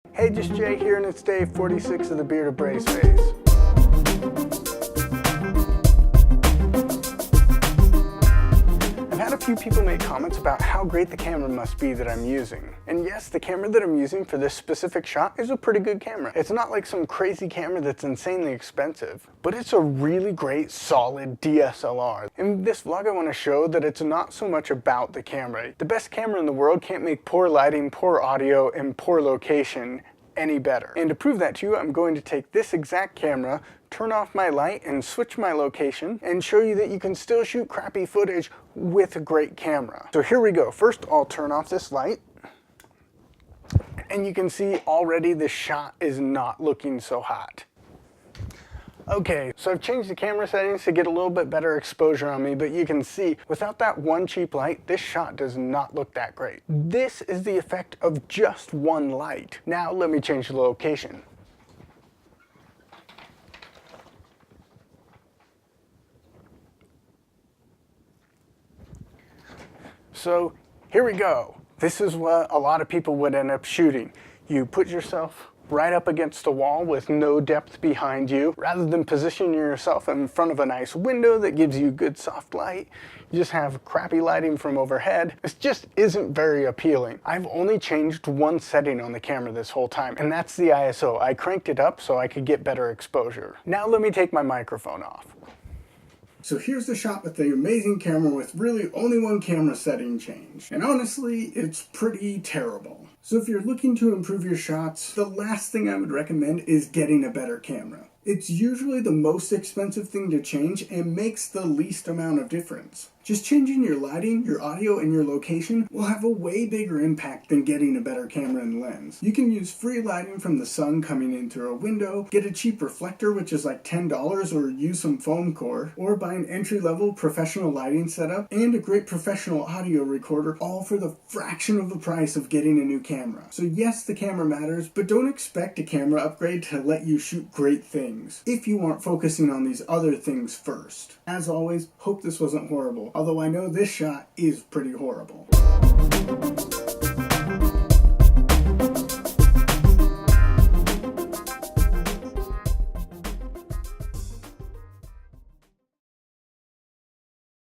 Hey, just Jay here, and it's day 46 of the Bearded Brace phase. I've had a few people make comments about how great the camera must be that I'm using. And yes, the camera that I'm using for this specific shot is a pretty good camera. It's not like some crazy camera that's insanely expensive, but it's a really great, solid DSLR. In this vlog, I want to show that it's not so much about the camera. The best camera in the world can't make poor lighting, poor audio, and poor location any better. And to prove that to you, I'm going to take this exact camera, turn off my light and switch my location, and show you that you can still shoot crappy footage with a great camera. So here we go. First, I'll turn off this light, and you can see already the shot is not looking so hot. Okay, so I've changed the camera settings to get a little bit better exposure on me, but you can see without that one cheap light, this shot does not look that great. This is the effect of just one light. Now let me change the location. So here we go. This is what a lot of people would end up shooting. You put yourself right up against a wall with no depth behind you. Rather than positioning yourself in front of a nice window that gives you good soft light, you just have crappy lighting from overhead. This just isn't very appealing. I've only changed one setting on the camera this whole time, and that's the ISO. I cranked it up so I could get better exposure. Now let me take my microphone off. So here's the shot with the amazing camera with really only one camera setting change. And honestly, it's pretty terrible. So if you're looking to improve your shots, the last thing I would recommend is getting a better camera. It's usually the most expensive thing to change and makes the least amount of difference. Just changing your lighting, your audio, and your location will have a way bigger impact than getting a better camera and lens. You can use free lighting from the sun coming in through a window, get a cheap reflector which is like $10 or use some foam core, or buy an entry-level professional lighting setup and a great professional audio recorder, all for the fraction of the price of getting a new camera. So yes, the camera matters, but don't expect a camera upgrade to let you shoot great things if you aren't focusing on these other things first. As always, hope this wasn't horrible. Although I know this shot is pretty horrible.